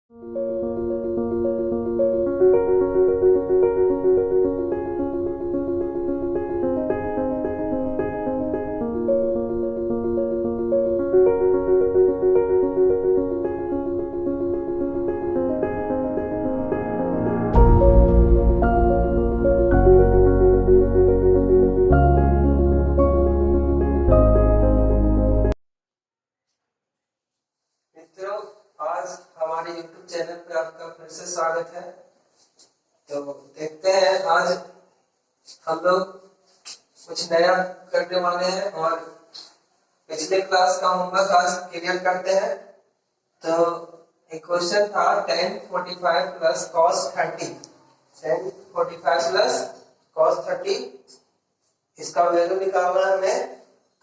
आज हमारे YouTube channel पे आपका फिर से स्वागत है। तो देखते हैं आज हम लोग कुछ नया करने वाले हैं और पिछले क्लास का होमवर्क आज क्लियर करते हैं। तो एक क्वेश्चन था tan 45 plus cos 30, tan 45 plus cos 30 इसका वैल्यू निकालना है हमें।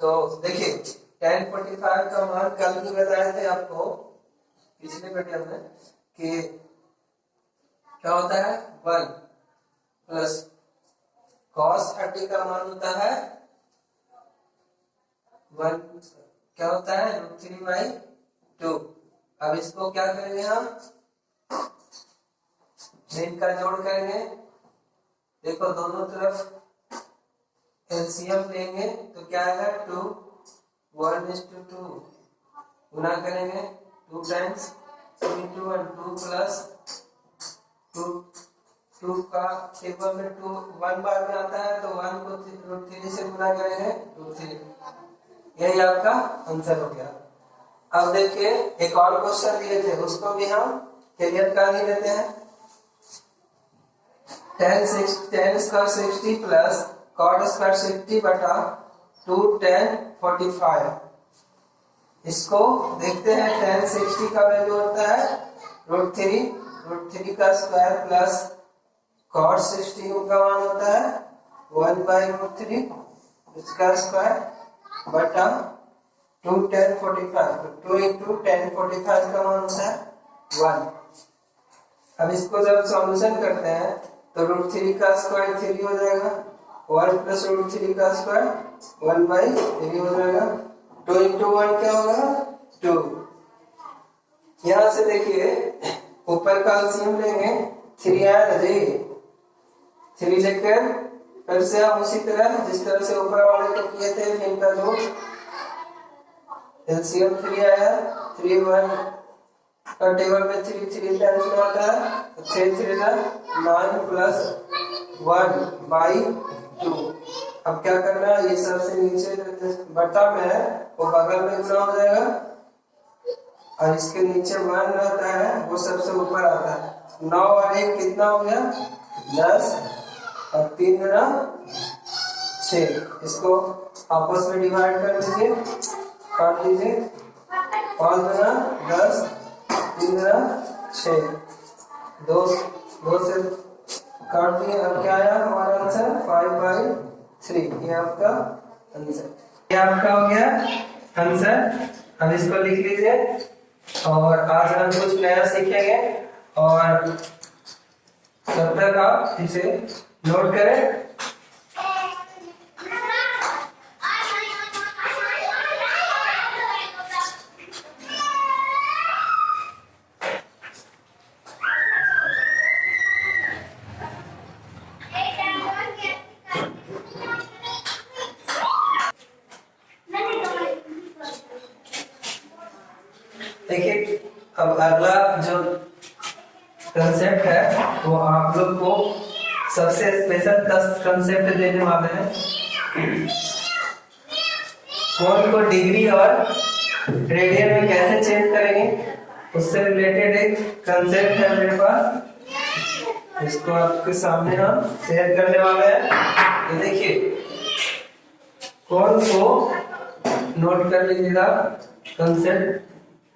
तो देखिए tan 45 का मान कल भी बताए थे आपको पिछले वीडियो में कि क्या होता है 1 प्लस cos 30 का मान होता है 1 क्या होता है √3/2। अब इसको क्या करेंगे हम इनका जोड़ करेंगे। देखो दोनों तरफ एलसीएम लेंगे तो क्या आएगा 2 1:2 गुना करेंगे 2 टाइम्स 2 into 1 2 प्लस 2 का टेबल में 2 1 बार में आता है तो 1 को √3 से गुना करेंगे √3। यही आपका आंसर हो गया। अब देखिए एक और क्वेश्चन दिए थे उसको भी हम क्लियर कर ही लेते हैं। tan square 60 plus cot square 60 बटा 2 tan 45। इसको देखते हैं। tan 60 का वैल्यू होता है √3 का स्क्वायर प्लस cot 60 का मान होता है 1/√3 इसका स्क्वायर बटा 2 tan 45। तो 2 into tan 45 का मान होता है 1। अब इसको जब सॉल्यूशन करते हैं तो √3 का स्क्वायर 3 हो जाएगा 1 प्लस √3 का स्क्वायर 1/3 हो जाएगा। 2 into 1 क्या होगा 2। यहां से देखिए ऊपर का एलसीएम लेंगे 3 आया जी 3 लेकर फिर से हम उसी तरह जिस तरह से ऊपर वाले को किए थे इनका जोड़ एलसीएम 3 आया 3 1 का टेबल में 3 टाइम्स में आता है तो 3 3 9 प्लस 1/2। अब क्या करना है ये सबसे नीचे बटा में है वो बगल में गुना हो जाएगा और इसके नीचे 1 रहता है वो सबसे ऊपर आता है। 9 और 1 कितना हो गया 10 और 3 गुना 6। इसको आपस में डिवाइड कर दीजिए काट दीजिए 5 गुना 10 3 गुना 6 2 से काट दिए। अब क्या आया हमारा आंसर 5/3। ये आपका आंसर ये आपका हो गया आंसर। अब इसको लिख लीजिए और आज हम कुछ नया सीखेंगे और तब तक आप इसे नोट करें। देखिए अब अगला जो कंसेप्ट है वो आप लोग को सबसे स्पेशल कंसेप्ट देने वाले हैं। कोण को डिग्री और रेडियन में कैसे चेंज करेंगे उससे रिलेटेड एक कंसेप्ट है मेरे पास। इसको आपके सामने हम शेयर करने वाले हैं। ये देखिए कोण को नोट कर लीजिएगा कंसेप्ट।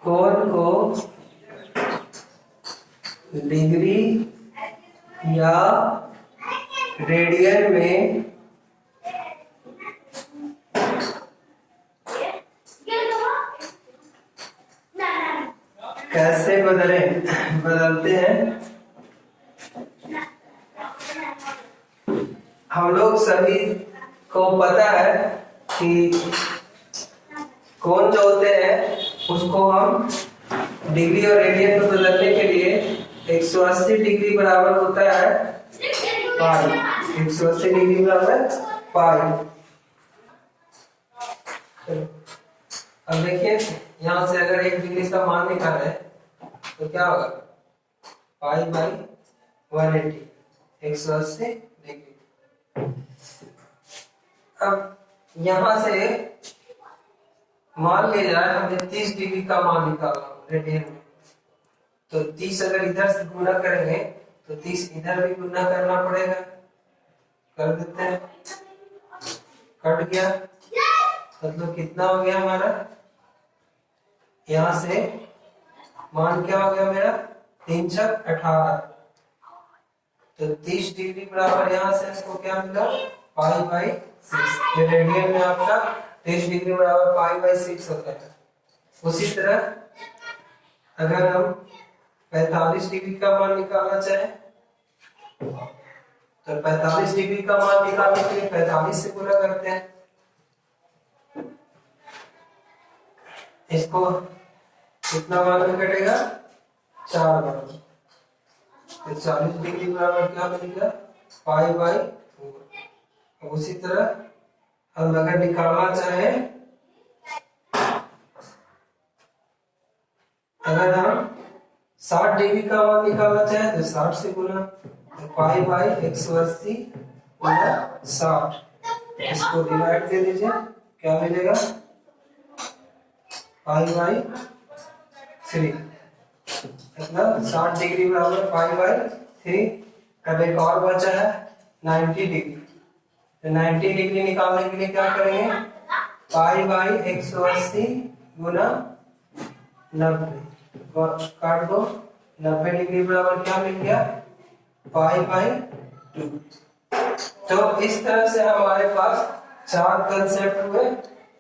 कोण को डिग्री या रेडियन में कैसे बदलते हैं। हम लोग सभी को पता है कि कोण जो होते हैं उसको हम डिग्री और रेडियन में बदलने के लिए 180 डिग्री बराबर होता है पाई। 180 डिग्री बराबर पाई। अब देखिए यहां से अगर 1 डिग्री का मान निकाले तो क्या होगा, पाई बाई 180, 180 डिग्री। अब यहां से मान लिया जाए हमने 30 डिग्री का मान निकाला रेडियन में, तो 30 अगर इधर से गुना करेंगे तो 30 इधर भी गुना करना पड़ेगा। कर देते हैं, कट गया, मतलब कितना हो गया हमारा, यहां से मान क्या हो गया मेरा, 3 छक 18, तो 30 डिग्री बराबर यहां से हमको क्या मिला, पाई बाई 6। ये रेडियन में आपका 30 डिग्री बराबर पाई बाई 6 होता है। उसी तरह अगर हम 45 डिग्री का मान निकालना चाहे तो 45 डिग्री का मान निकालने के लिए 45 से गुणा करते हैं। इसको कितना मान में कटेगा, 4 बार, तो 40 डिग्री बराबर क्या मिलेगा, पाई बाई 4। उसी तरह हम अगर निकालना चाहे, अगर हम 60 डिग्री का मान निकालना चाहे तो 60 से गुना, तो पाई बाई 180 गुना 60, इसको डिवाइड दे दीजिए, क्या मिलेगा, पाई बाई 3, मतलब 60 डिग्री बराबर पाई बाई 3। अब एक और बचा है 90 डिग्री, तो 90 डिग्री निकालने के लिए क्या करेंगे, पाई बाई 180 गुना 90, काट दो, 90 डिग्री बराबर क्या मिल गया, पाई बाई 2। तो इस तरह से हमारे पास 4 कंसेप्ट हुए।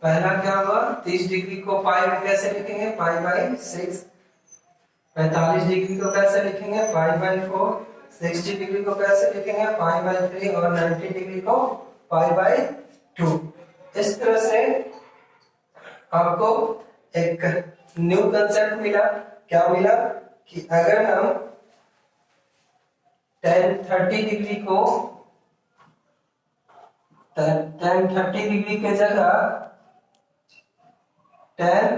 पहला क्या हुआ, 30 डिग्री को पाई में कैसे लिखेंगे, पाई बाई 6। 45 डिग्री को कैसे लिखेंगे, पाई बाई 4। 60 डिग्री को कैसे लिखेंगे, पाई बाई 3। और 90 डिग्री को पाई बाई 2। इस तरह से आपको एक न्यू कंसेप्ट मिला। क्या मिला कि अगर हम 30 डिग्री को 30 डिग्री के जगह 10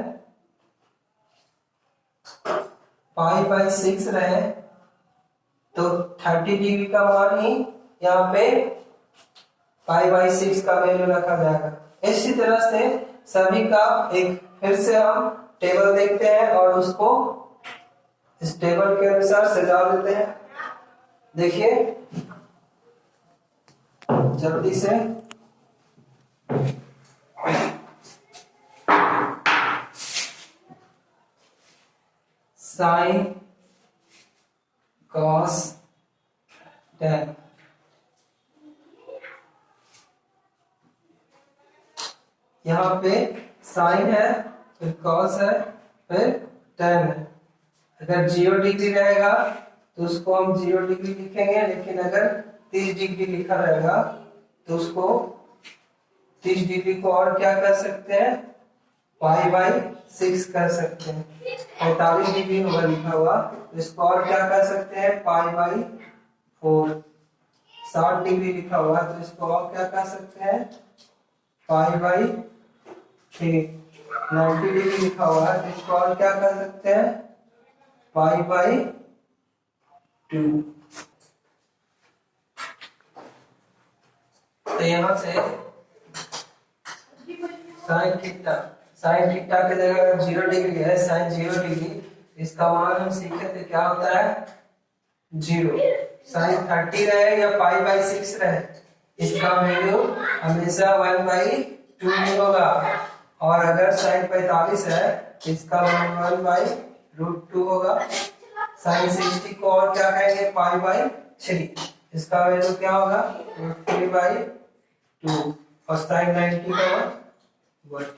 पाई बाई 6 रहे तो 30 डिग्री का मान ही यहाँ पे पाई बाई 6 का वैल्यू रखा जाएगा। इसी तरह से सभी का एक फिर से हम टेबल देखते हैं और उसको इस टेबल के अनुसार सजा देते हैं। देखिए जल्दी से, साइन कॉस टेन, यहाँ पे साइन है, फिर कॉस है, फिर टेन है। अगर 0 डिग्री रहेगा तो उसको हम 0 डिग्री लिखेंगे, लेकिन अगर 30 डिग्री लिखा रहेगा तो उसको 30 डिग्री को और क्या कर सकते हैं, पाई बाई 6 कर सकते हैं। 45 डिग्री होगा लिखा हुआ तो इसको और क्या कर सकते हैं, पाई बाई 4। 60 डिग्री लिखा हुआ तो इसको और क्या कर सकते हैं, पाई बाई 3। 90 डिग्री लिखा हुआ है तो इसको और क्या कर सकते हैं, पाई बाई 2। तो यहां से साइन थीटा की जगह अगर 0 डिग्री है, साइन 0 डिग्री, इसका मान हम सीखे थे क्या होता है, 0। साइन 30 रहे या पाई बाई 6 रहे, इसका वैल्यू हमेशा 1/2 ही होगा। और अगर साइन 45 है इसका मान 1/√2 होगा। साइन 60 को और क्या कहेंगे, पाई बाई 3, इसका वैल्यू क्या होगा, √3/2। और साइन 90 का 1।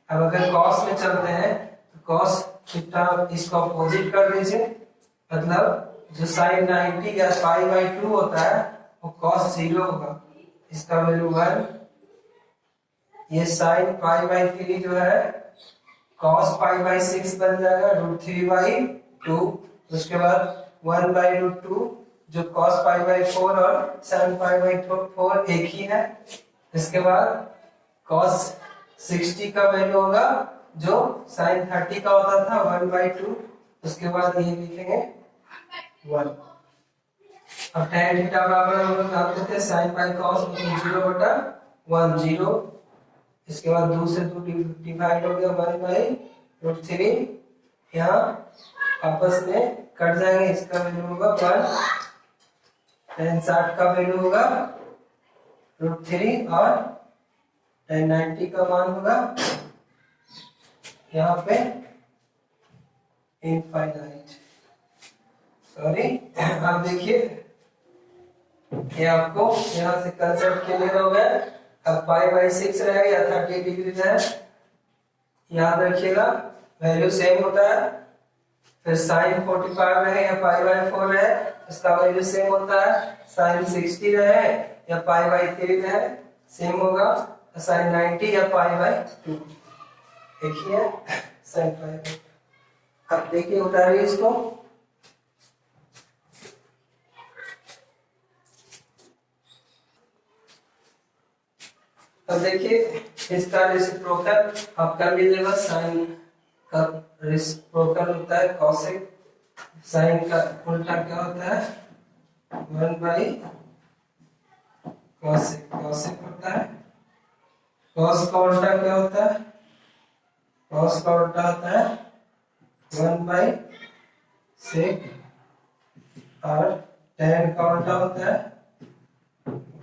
अब अगर कॉस में चलते हैं तो कॉस थीटा इसको अपोजिट कर दीजिए, मतलब जो साइन 90 या पाई बाई 2 होता है वो कॉस 0 होगा, इसका वैल्यू 1। ये साइन पाई बाई 3 जो है कॉस पाई बाई 6 बन जाएगा, √3/2। उसके बाद 1/√2, जो cos π/4 और sin π/4 एक ही है। इसके बाद cos 60 का वैल्यू होगा जो sin 30 का होता था 1/2। उसके बाद ये लिखेंगे 1। अब tan थीटा बराबर हम लोग जानते थे sin π cos 0/1 0। इसके बाद 2 से 2 डिवाइड हो गया 1/√3। यहाँ आपस में कट जाएंगे, इसका वैल्यू होगा 1। tan 60 का वैल्यू होगा √3 और tan 90 का मान होगा यहाँ पे इनफाइनाइट। सॉरी, आप देखिए ये आपको यहाँ से कंसेप्ट क्लियर हो गया। अब π/6 रहेगा या 30 डिग्री है, याद रखिएगा वैल्यू सेम होता है। फिर sin 45 रहे या π/4 रहे, इसका वैल्यू सेम होता है। sin 60 रहे या π/3 रहे, सेम होगा। sin 90 या π/2 एक ही है। sin π। अब देखिए उतारिए इसको। अब देखिए इसका रेसिप्रोकल आप कर लीजिएगा। साइन का रेसिप्रोकल होता है कॉसेक। साइन का उल्टा क्या होता है 1/cosec। कॉसेक होता है। कॉस का उल्टा क्या होता है, कॉस का उल्टा होता है 1/sec और tan का उल्टा होता है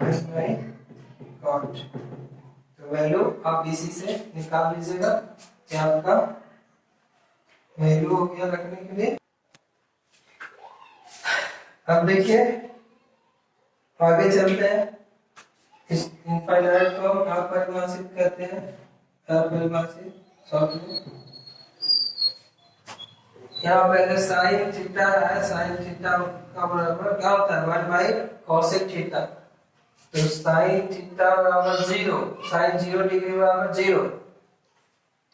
1/cot। तो वैल्यू आप इसी से निकाल लीजिएगा। क्या आपका वैल्यू हो गया रखने के लिए। अब देखिए आगे चलते हैं। इस इनफाइनाइट को हम क्या परिभाषित करते हैं, क्या परिभाषित शॉर्ट में। यहाँ पहले साइन थीटा है, साइन थीटा का बराबर क्या होता है 1/cosec थीटा। तो साइन थीटा बराबर 0, साइन 0 डिग्री बराबर 0।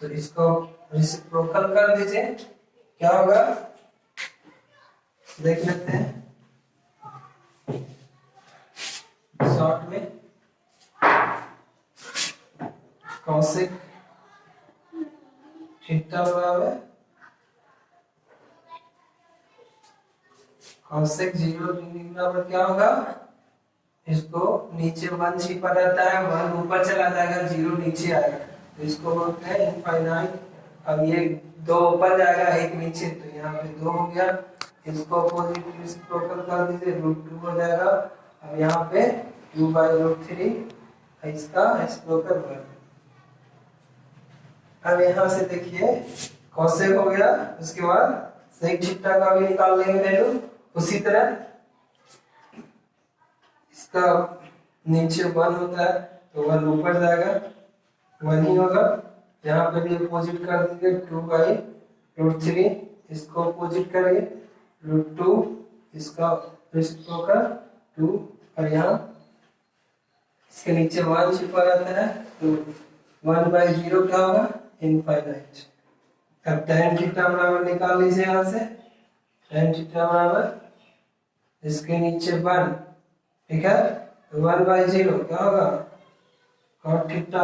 तो इसको रेसिप्रोकल कर दीजिए, क्या होगा देख लेते हैं शॉर्ट में। cosec थीटा बराबर cosec 0 डिग्री बराबर क्या होगा, इसको नीचे 1 छिपा रहता है, 1 ऊपर चला जाएगा, 0 नीचे आएगा। तो इसको बोलते हैं इनफाइनाइट। अब ये 2 ऊपर जाएगा 1 नीचे, तो यहाँ पे 2 हो गया। इसको अपोजिट रेसिप्रोकल कर दीजिए, √2 हो जाएगा। अब यहाँ पे 2/√3, इसका रेसिप्रोकल 1। अब यहाँ से देखिए cosec हो गया। उसके बाद sec थीटा का भी निकाल लेंगे वैल्यू उसी तरह। इसका नीचे 1 होता है तो 1 ऊपर जाएगा, 1 ही होगा। यहाँ पे भी अपोजिट कर दीजिए 2/√3। इसको अपोजिट करिए √2, इसका रेसिप्रोकल 2। और यहाँ इसके नीचे 1 छिपा रहता है, तो 1/0 क्या होगा इनफाइनाइट। अब tan थीटा बराबर निकाल लीजिए यहाँ से। tan थीटा बराबर इसके नीचे 1, ठीक है। तो 1/0 क्या होगा cot थीटा।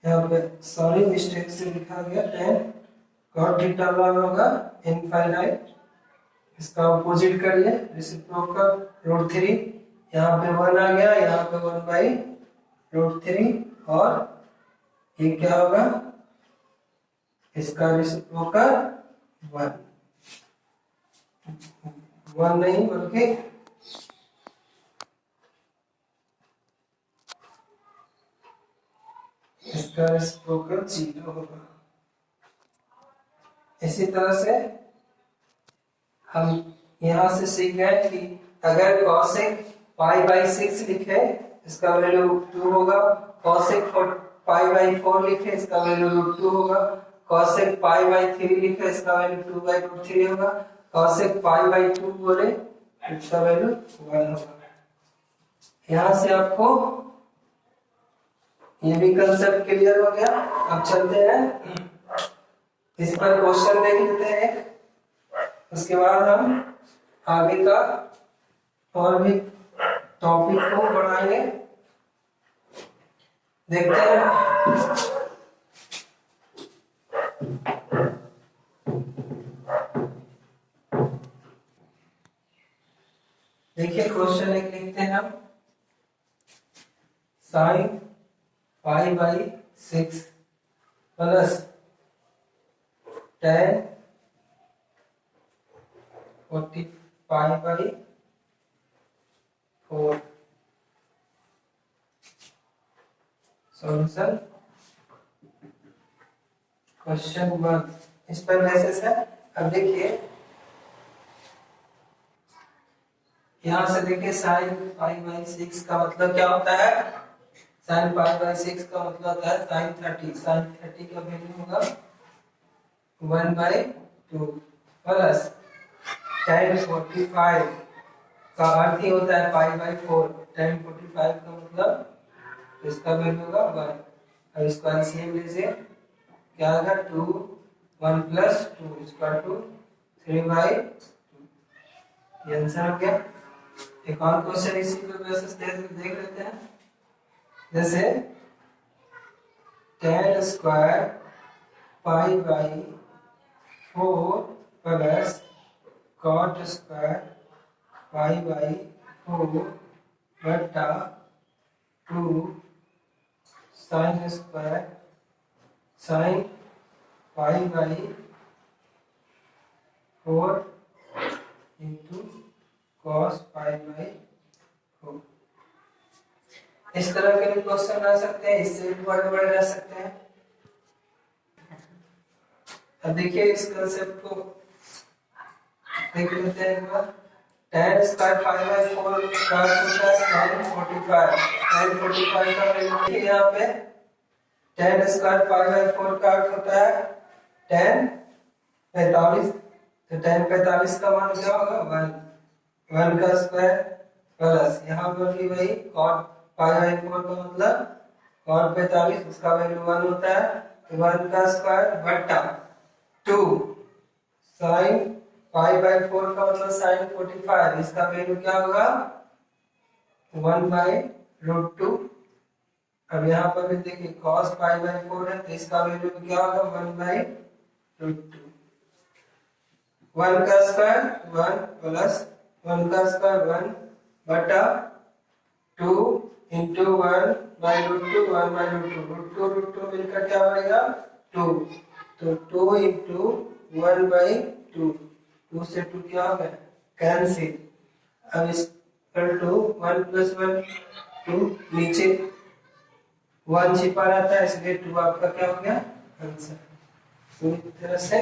यहाँ पे सॉरी मिस्टेक से लिखा गया tan cot थीटा बराबर होगा इनफाइनाइट। इसका अपोजिट करिए रेसिप्रोकल √3। यहाँ पे 1 आ गया, यहाँ पे 1/√3 और ये क्या होगा इसका रेसिप्रोकल 1 नहीं बल्कि इसका रेसिप्रोकल 0 होगा। इसी तरह से हम यहाँ से सीख गए कि अगर cosec π/6 लिखे इसका वैल्यू 2 होगा, cosec π/4 लिखे इसका वैल्यू √2 होगा, cosec π/3 लिखे इसका वैल्यू 2/√3 होगा, cosec π/2 बोले इसका वैल्यू 1 होगा। यहाँ से आपको ये भी कंसेप्ट क्लियर हो गया। अब चलते हैं इस पर क्वेश्चन देख लेते हैं। उसके बाद हम आगे का और भी टॉपिक को बढ़ाएंगे। देखते हैं। देखिए क्वेश्चन एक लिखते हैं हम, साइन 5/6 प्लस 10 45/4 सॉल्यूशन क्वेश्चन 1 इस पर मैसेज है। अब देखिए यहां से देखिए साइन 5/6 का मतलब क्या होता है, साइन 5/6 का मतलब होता है साइन 30। साइन 30 का वैल्यू होगा 1/2 प्लस tan 45 का अर्थ ही होता है 5/4। tan 45 का मतलब इसका वैल्यू होगा 1। अब इसको एलसीएम लीजिए, क्या आएगा 2 1 + 2 = 3/2। ये आंसर हो गया। एक और क्वेश्चन इसी पे बेसिस देख लेते हैं। जैसे tan square π/4 plus cot square π/4 बटा 2 sin square sin π/4 into cos π/4। इस तरह के भी क्वेश्चन आ सकते हैं, इससे भी बड़े बड़े रह सकते हैं। अब देखिए इस कंसेप्ट को देख लेते हैं एक बार। tan स्क्वायर π/4 का होता है tan 45। tan 45 का वैल्यू देखिए यहाँ पे tan स्क्वायर π/4 का अर्थ होता है tan 45। तो tan 45 का मान क्या होगा 1 का स्क्वायर प्लस यहाँ पर भी वही cot π/4 का मतलब cot 45 उसका वैल्यू 1 होता है तो 1 का स्क्वायर बटा 2 sin π/4 का मतलब sin 45 इसका वैल्यू क्या होगा 1/√2। अब यहाँ पर भी देखिए cos π/4 है तो इसका वैल्यू क्या होगा 1/√2। 1 का स्क्वायर 1 प्लस 1 का स्क्वायर 1 बटा 2 इंटू 1/√2 1/√2 मिलकर क्या बनेगा 2। तो 2 इंटू 1/2 2 से 2 क्या होगा कैंसिल। अब इस पर 2 1 + 1 2 नीचे 1 छिपा रहता है इसलिए 2 आपका क्या हो गया आंसर। पूरी तरह से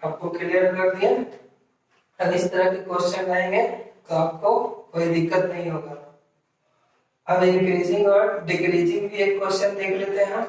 आपको क्लियर कर दिया। अब इस तरह के क्वेश्चन आएंगे तो आपको कोई दिक्कत नहीं होगा। अब इंक्रीजिंग और डिक्रीजिंग भी एक क्वेश्चन देख लेते हैं हम।